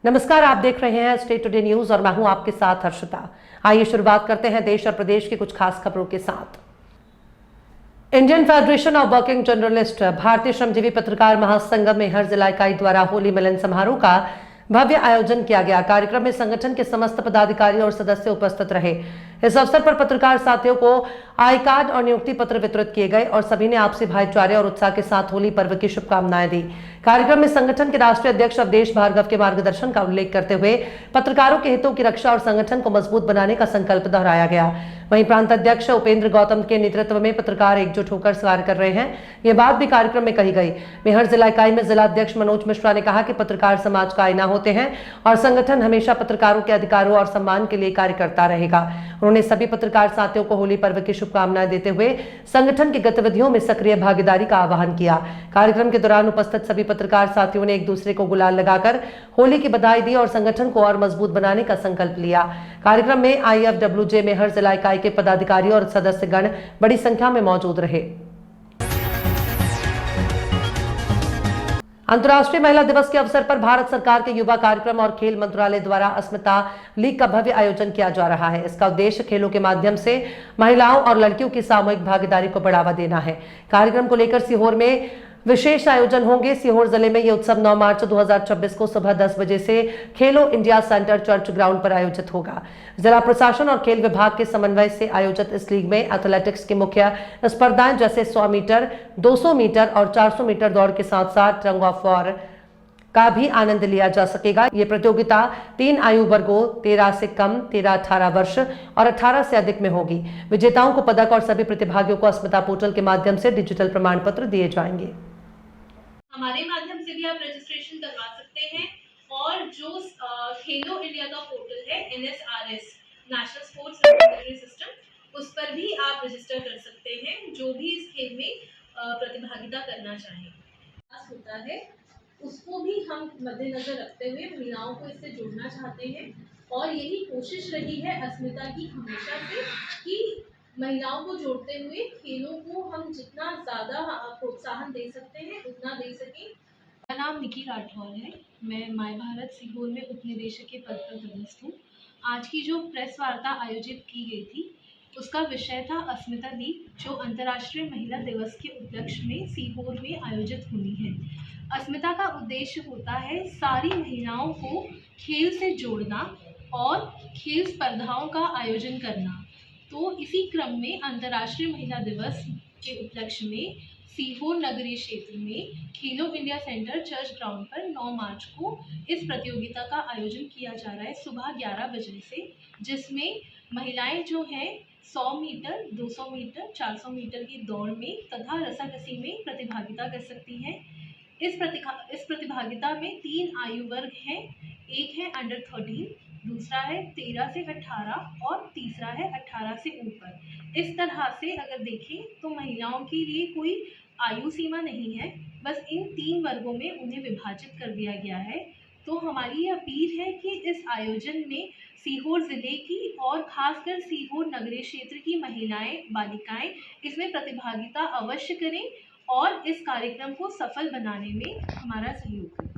नमस्कार, आप देख रहे हैं स्टेट टुडे न्यूज और मैं हूं आपके साथ हर्षिता। आइए शुरुआत करते हैं देश और प्रदेश की कुछ खास खबरों के साथ। Indian federation of working journalist भारतीय श्रमजीवी पत्रकार महासंघ में हर जिला इकाई द्वारा होली मिलन समारोह का भव्य आयोजन किया गया। कार्यक्रम में संगठन के समस्त पदाधिकारी और सदस्य उपस्थित रहे। इस अवसर पर पत्रकार साथियों को आई कार्ड और नियुक्ति पत्र वितरित किए गए और सभी ने आपसी भाईचारे और उत्साह के साथ होली पर्व की शुभकामनाएं दी। कार्यक्रम में संगठन के राष्ट्रीय अध्यक्ष अवधेश भार्गव के मार्गदर्शन का उल्लेख करते हुए पत्रकारों के हितों की रक्षा और संगठन को मजबूत बनाने का संकल्प दोहराया गया। वहीं प्रांत अध्यक्ष उपेंद्र गौतम के नेतृत्व में पत्रकार एकजुट होकर कार्य कर रहे हैं, ये बात भी कार्यक्रम में कही गई। मेहर जिला इकाई में जिला अध्यक्ष मनोज मिश्रा ने कहा कि पत्रकार समाज का आईना होते हैं और संगठन हमेशा पत्रकारों के अधिकारों और सम्मान के लिए कार्य करता रहेगा। उन्होंने सभी पत्रकार साथियों को होली पर्व की शुभकामनाएं देते हुए संगठन की गतिविधियों में सक्रिय भागीदारी का आह्वान किया। कार्यक्रम के दौरान उपस्थित सभी पत्रकार साथियों ने एक दूसरे को गुलाल लगाकर होली की बधाई दी और संगठन को और मजबूत बनाने का संकल्प लिया। कार्यक्रम में IFWJ मेहर जिला इकाई के पदाधिकारी और सदस्यगण बड़ी संख्या में मौजूद रहे। अंतर्राष्ट्रीय महिला दिवस के अवसर पर भारत सरकार के युवा कार्यक्रम और खेल मंत्रालय द्वारा अस्मिता लीग का भव्य आयोजन किया जा रहा है। इसका उद्देश्य खेलों के माध्यम से महिलाओं और लड़कियों की सामूहिक भागीदारी को बढ़ावा देना है। कार्यक्रम को लेकर सीहोर में विशेष आयोजन होंगे। सीहोर जिले में यह उत्सव 9 मार्च 2026 को सुबह 10 बजे से खेलो इंडिया सेंटर चर्च ग्राउंड पर आयोजित होगा। जिला प्रशासन और खेल विभाग के समन्वय से आयोजित इस लीग में एथलेटिक्स की मुख्य स्पर्धाएं जैसे 100 मीटर, 200 मीटर और 400 मीटर दौड़ के साथ साथ टग ऑफ वॉर का भी आनंद लिया जा सकेगा। ये प्रतियोगिता 3 आयु वर्गों 13 से कम, 13-18 वर्ष और 18 से अधिक में होगी। विजेताओं को पदक और सभी प्रतिभागियों को अस्मिता पोर्टल के माध्यम से डिजिटल प्रमाण पत्र दिए जाएंगे। हमारे माध्यम से भी आप रजिस्ट्रेशन करवा सकते हैं और जो खेलो इंडिया का पोर्टल है NSRS national sports repository system, उस पर भी आप रजिस्टर कर सकते हैं जो भी इस खेल में प्रतिभागिता करना चाहें। होता है उसको भी हम मद्देनजर रखते हुए महिलाओं को इससे जोड़ना चाहते हैं और यही कोशिश रही है अस्मिता की हमेशा से कि महिलाओं को जोड़ते हुए खेलों को हम जितना ज़्यादा प्रोत्साहन दे सकते हैं उतना दे सकें। मेरा नाम निकी राठौर है। मैं माय भारत सीहोर में उपनिदेशक के पद पर पदस्थ हूँ। आज की जो प्रेस वार्ता आयोजित की गई थी उसका विषय था अस्मिता लीग, जो अंतर्राष्ट्रीय महिला दिवस के उपलक्ष्य में सीहोर में आयोजित होनी है। अस्मिता का उद्देश्य होता है सारी महिलाओं को खेल से जोड़ना और खेल स्पर्धाओं का आयोजन करना। तो इसी क्रम में अंतर्राष्ट्रीय महिला दिवस के उपलक्ष्य में सीहोर नगरीय क्षेत्र में खेलो इंडिया सेंटर चर्च ग्राउंड पर 9 मार्च को इस प्रतियोगिता का आयोजन किया जा रहा है सुबह 11 बजे से, जिसमें महिलाएं जो हैं 100 मीटर, 200 मीटर, 400 मीटर की दौड़ में तथा रस्साकसी में प्रतिभागिता कर सकती हैं। इस प्रतिभागिता में 3 आयु वर्ग हैं। एक है अंडर 13, दूसरा है 13 से 18 और तीसरा है 18 से ऊपर। इस तरह से अगर देखें तो महिलाओं के लिए कोई आयु सीमा नहीं है, बस इन 3 वर्गों में उन्हें विभाजित कर दिया गया है। तो हमारी ये अपील है कि इस आयोजन में सीहोर ज़िले की और खासकर सीहोर नगरीय क्षेत्र की महिलाएं, बालिकाएं इसमें प्रतिभागिता अवश्य करें और इस कार्यक्रम को सफल बनाने में हमारा सहयोग करें।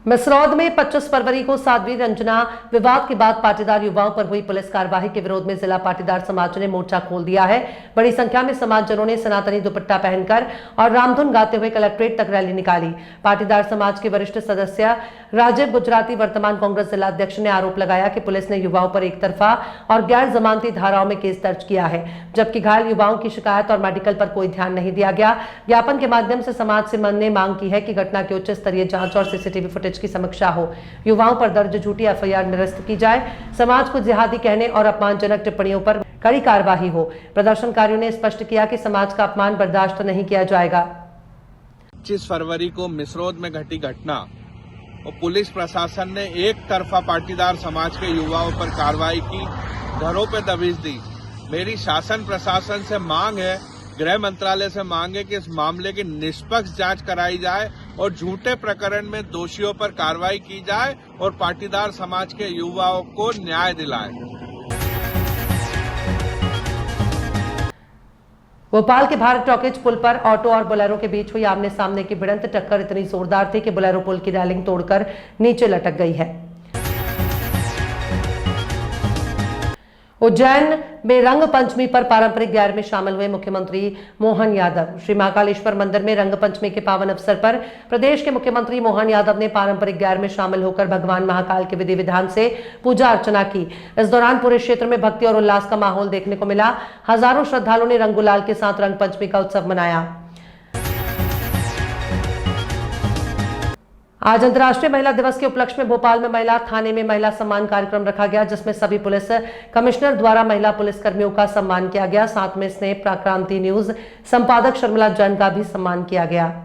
मिसरौद में 25 फरवरी को साध्वी रंजना विवाद के बाद पाटीदार युवाओं पर हुई पुलिस कार्रवाई के विरोध में जिला पाटीदार समाज ने मोर्चा खोल दिया है। बड़ी संख्या में समाजजनों ने सनातनी दुपट्टा पहनकर और रामधुन गाते हुए कलेक्ट्रेट तक रैली निकाली। पाटीदार समाज के वरिष्ठ सदस्य राजीव गुजराती वर्तमान कांग्रेस जिला अध्यक्ष ने आरोप लगाया कि पुलिस ने युवाओं पर एक तरफा और गैर जमानती धाराओं में केस दर्ज किया है, जबकि घायल युवाओं की शिकायत और मेडिकल पर कोई ध्यान नहीं दिया गया। ज्ञापन के माध्यम से समाज से मन ने मांग की है कि घटना की उच्च स्तरीय जांच और सीसीटीवी फुटेज की समीक्षा हो। युवाओं पर दर्ज झूठी FIR निरस्त की जाए। समाज को जिहादी कहने और अपमानजनक टिप्पणियों पर कड़ी कार्रवाई हो। प्रदर्शनकारियों ने स्पष्ट किया कि समाज का अपमान बर्दाश्त नहीं किया जाएगा। 25 फरवरी को मिसरौद में घटी घटना और पुलिस प्रशासन ने एक तरफा पाटीदार समाज के युवाओं पर कार्रवाई की, घरों पर दबिश दी। मेरी शासन प्रशासन से मांग है, गृह मंत्रालय से मांगे कि इस मामले की निष्पक्ष जांच कराई जाए और झूठे प्रकरण में दोषियों पर कार्रवाई की जाए और पाटीदार समाज के युवाओं को न्याय दिलाए। भोपाल के भारत टॉकीज पुल पर ऑटो और बोलेरो के बीच हुई आमने सामने की भिड़ंत टक्कर इतनी जोरदार थी कि बोलेरो पुल की रेलिंग तोड़कर नीचे लटक गई है। उज्जैन में रंग पंचमी पर पारंपरिक गैर में शामिल हुए मुख्यमंत्री मोहन यादव। श्री महाकालेश्वर मंदिर में रंग पंचमी के पावन अवसर पर प्रदेश के मुख्यमंत्री मोहन यादव ने पारंपरिक गैर में शामिल होकर भगवान महाकाल के विधि विधान से पूजा अर्चना की। इस दौरान पूरे क्षेत्र में भक्ति और उल्लास का माहौल देखने को मिला। हजारों श्रद्धालुओं ने रंग गुलाल के साथ रंग पंचमी का उत्सव मनाया। आज अंतर्राष्ट्रीय महिला दिवस के उपलक्ष्य में भोपाल में महिला थाने में महिला सम्मान कार्यक्रम रखा गया, जिसमें सभी पुलिस कमिश्नर द्वारा महिला पुलिस कर्मियों का सम्मान किया गया। साथ में स्नेह क्रांति न्यूज संपादक शर्मिला जैन का भी सम्मान किया गया।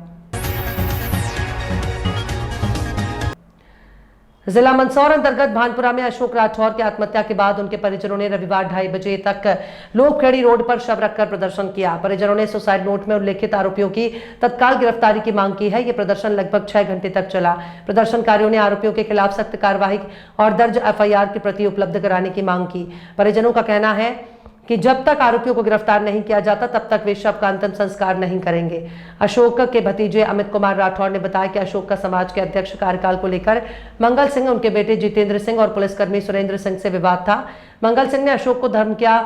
जिला मंदसौर अंतर्गत भानपुरा में अशोक राठौर की आत्महत्या के बाद उनके परिजनों ने रविवार 2:30 बजे तक लोकखेड़ी रोड पर शव रखकर प्रदर्शन किया। परिजनों ने सुसाइड नोट में उल्लेखित आरोपियों की तत्काल गिरफ्तारी की मांग की है। यह प्रदर्शन लगभग 6 घंटे तक चला। प्रदर्शनकारियों ने आरोपियों के खिलाफ सख्त कार्रवाई और दर्ज FIR की प्रति उपलब्ध कराने की मांग की। परिजनों का कहना है कि जब तक आरोपियों को गिरफ्तार नहीं किया जाता तब तक वे शव का अंतिम संस्कार नहीं करेंगे। अशोक के भतीजे अमित कुमार राठौर ने बताया कि अशोक का समाज के अध्यक्ष कार्यकाल को लेकर मंगल सिंह, उनके बेटे जितेंद्र सिंह और पुलिसकर्मी सुरेंद्र सिंह से विवाद था। मंगल सिंह ने अशोक को धमकियां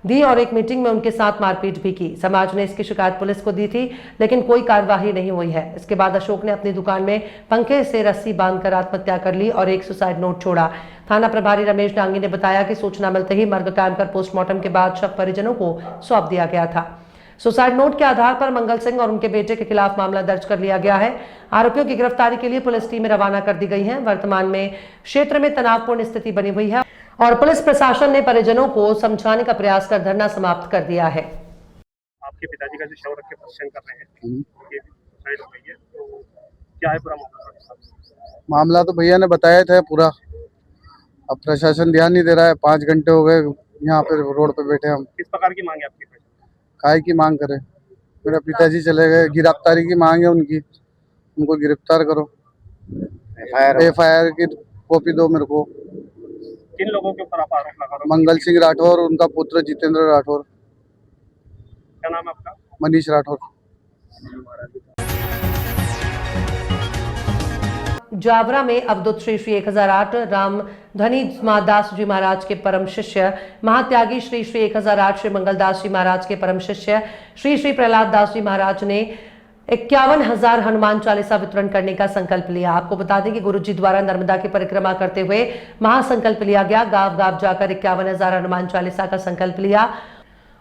दी और एक मीटिंग में उनके साथ मारपीट भी की। समाज ने इसकी शिकायत पुलिस को दी थी, लेकिन कोई कार्रवाई नहीं हुई है। इसके बाद अशोक ने अपनी दुकान में पंखे से रस्सी बांधकर आत्महत्या कर ली और एक सुसाइड नोट छोड़ा। थाना प्रभारी रमेश डांगी ने बताया कि सूचना मिलते ही मर्ग कायम कर पोस्टमार्टम के बाद शव परिजनों को सौंप दिया गया था। सुसाइड नोट के आधार पर मंगल सिंह और उनके बेटे के खिलाफ मामला दर्ज कर लिया गया है। आरोपियों की गिरफ्तारी के लिए पुलिस टीमें रवाना कर दी गई हैं। वर्तमान में क्षेत्र में तनावपूर्ण स्थिति बनी हुई है और पुलिस प्रशासन ने परिजनों को समझाने का प्रयास कर धरना समाप्त कर दिया है। आपके पिताजी का जो शव रख के प्रदर्शन कर रहे हैं, ये सुसाइड हो गई है, तो क्या है पूरा मामला? तो भैया ने बताया था पूरा, अब प्रशासन ध्यान नहीं दे रहा है। 5 घंटे हो गए यहाँ पे रोड पे बैठे हम। किस प्रकार की मांग है आपकी? काय की मांग करें? मेरा पिताजी चले गए, गिरफ्तारी की मांग है उनकी, उनको गिरफ्तार करो। FIR की कॉपी दो मेरे को। किन लोगों के ऊपर आप आरोप लगा रहे हो? मंगल सिंह राठौर, उनका पुत्र जितेंद्र राठौर। क्या नाम है आपका? मनीष राठौर। जावरा में अवधूत श्री श्री 1008 राम धनी दास जी महाराज के परम शिष्य महात्यागी श्री श्री 1008 श्री मंगलदास जी महाराज के परम शिष्य श्री श्री प्रहलाद दास जी महाराज ने 51,000 हनुमान चालीसा वितरण करने का संकल्प लिया। आपको बता दें कि गुरुजी द्वारा नर्मदा की परिक्रमा करते हुए महासंकल्प लिया गया। गांव गांव जाकर 51,000 हनुमान चालीसा का संकल्प लिया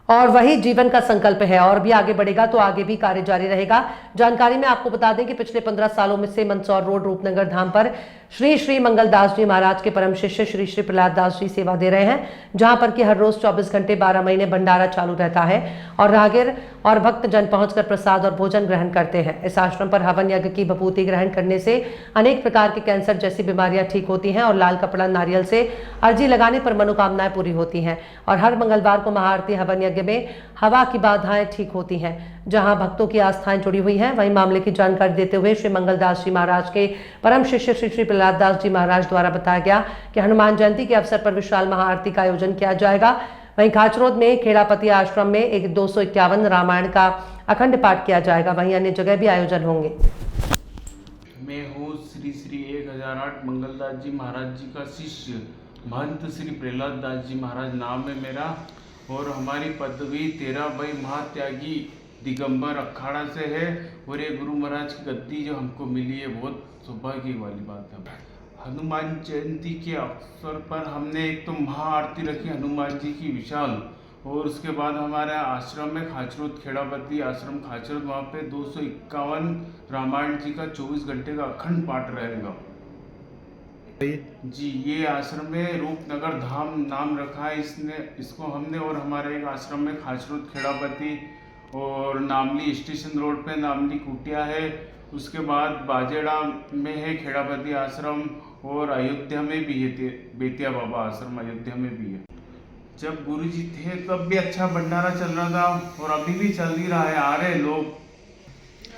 और वही जीवन का संकल्प है और भी आगे बढ़ेगा तो आगे भी कार्य जारी रहेगा। जानकारी में आपको बता दें कि पिछले 15 सालों में से मंदसौर रोड रूपनगर धाम पर श्री श्री मंगलदास जी महाराज के परम शिष्य श्री श्री प्रहलाद दास जी सेवा दे रहे हैं, जहां पर कि हर रोज 24 घंटे 12 महीने भंडारा चालू रहता है और राहगीर और भक्त जन पहुंचकर प्रसाद और भोजन ग्रहण करते हैं। इस आश्रम पर हवन यज्ञ की भभूति ग्रहण करने से अनेक प्रकार के कैंसर जैसी बीमारियां ठीक होती हैं और लाल कपड़ा नारियल से अर्जी लगाने पर मनोकामनाएं पूरी होती हैं और हर मंगलवार को महाआरती हवन यज्ञ में हवा की बाधाएं ठीक होती हैं, जहां भक्तों की आस्थाएं जुड़ी हुई हैं। वहीं मामले की जानकारी देते हुए श्री मंगलदास जी महाराज के परम शिष्य श्री श्री प्रहलाद दास जी महाराज द्वारा बताया गया कि हनुमान जयंती के अवसर पर विशाल महाआरती का आयोजन किया जाएगा। वहीं खाचरोद में खेड़ापति आश्रम में 251 रामायण का अखंड पाठ किया जाएगा। वहीं अन्य जगह भी आयोजन होंगे। मैं हूँ श्री श्री 1008 मंगलदास जी महाराज जी का शिष्य महंत श्री प्रहलाद दास जी महाराज नाम है मेरा और हमारी पदवी 13 भाई महात्यागी दिगंबर अखाड़ा से है और ये गुरु महाराज की गद्दी जो हमको मिली है बहुत सौभाग्य वाली बात है। हनुमान जयंती के अवसर पर हमने एक तो महाआरती रखी हनुमान जी की विशाल और उसके बाद हमारे आश्रम में खाचरोद खेड़ापति आश्रम खाचरोद वहाँ पे 251 रामायण जी का 24 घंटे का अखंड पाठ रहेगा जी। ये आश्रम में रूपनगर धाम नाम रखा है इसको हमने और हमारे एक आश्रम में खाचरोद खेड़ापति और नामली स्टेशन रोड पे नामली कुटिया है। उसके बाद बाजेड़ा में है खेड़ापति आश्रम और अयोध्या में भी है बेतिया बाबा आश्रम अयोध्या में भी है। जब गुरुजी थे तब भी अच्छा भंडारा चल रहा था और अभी भी चल ही रहा है। आ रहे लोग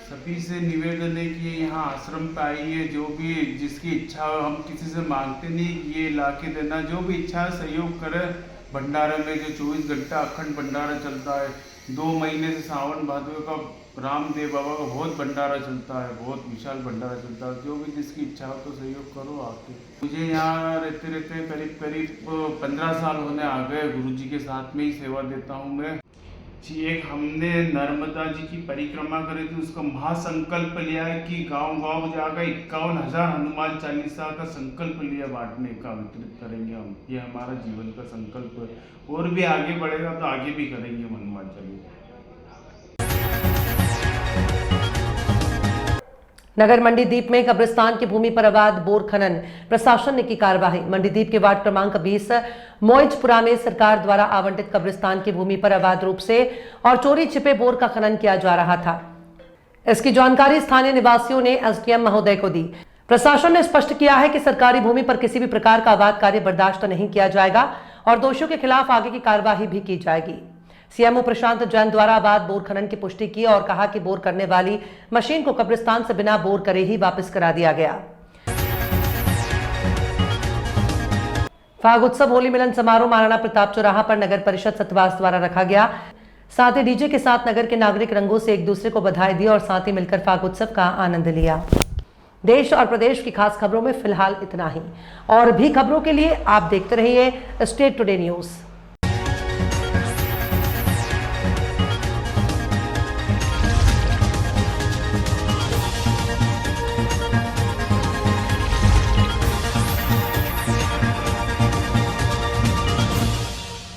सभी से निवेदन है कि यहाँ आश्रम पे आइए, जो भी जिसकी इच्छा हो, हम किसी से मांगते नहीं ये ला के देना, जो भी इच्छा सहयोग करे। भंडारे में जो 24 घंटा अखंड भंडारा चलता है 2 महीने से सावन भादो का रामदेव बाबा का बहुत भंडारा चलता है, बहुत विशाल भंडारा चलता है। जो भी जिसकी इच्छा हो तो सहयोग करो आके। मुझे यहाँ रहते रहते करीब 15 साल होने आ गए। गुरुजी के साथ में ही सेवा देता हूँ मैं जी। एक हमने नर्मदा जी की परिक्रमा करी थी, उसका महासंकल्प लिया है कि गांव-गांव जाकर 51,000 हनुमान चालीसा का संकल्प लिया बांटने का, वितरित करेंगे हम। ये हमारा जीवन का संकल्प है और भी आगे बढ़ेगा तो आगे भी करेंगे हम हनुमान चालीसा। नगर मंडीदीप में कब्रिस्तान की भूमि पर अवैध बोर खनन, प्रशासन ने की कार्रवाई। मंडीदीप के वार्ड क्रमांक 20 मोइजपुरा में सरकार द्वारा आवंटित कब्रिस्तान की भूमि पर अवैध रूप से और चोरी छिपे बोर का खनन किया जा रहा था। इसकी जानकारी स्थानीय निवासियों ने एसडीएम महोदय को दी। प्रशासन ने स्पष्ट किया है कि सरकारी भूमि पर किसी भी प्रकार का अवैध कार्य बर्दाश्त नहीं किया जाएगा और दोषियों के खिलाफ आगे की कार्रवाई भी की जाएगी। सीएमओ प्रशांत जैन द्वारा अवैध बोर खनन की पुष्टि की और कहा कि बोर करने वाली मशीन को कब्रिस्तान से बिना बोर करे ही वापस करा दिया गया। फाग उत्सव होली मिलन समारोह महाराणा प्रताप चौराहा पर नगर परिषद सतवास द्वारा रखा गया। साथ ही डीजे के साथ नगर के नागरिक रंगों से एक दूसरे को बधाई दी और साथ ही मिलकर फाग उत्सव का आनंद लिया। देश और प्रदेश की खास खबरों में फिलहाल इतना ही। और भी खबरों के लिए आप देखते रहिए स्टेट टुडे न्यूज।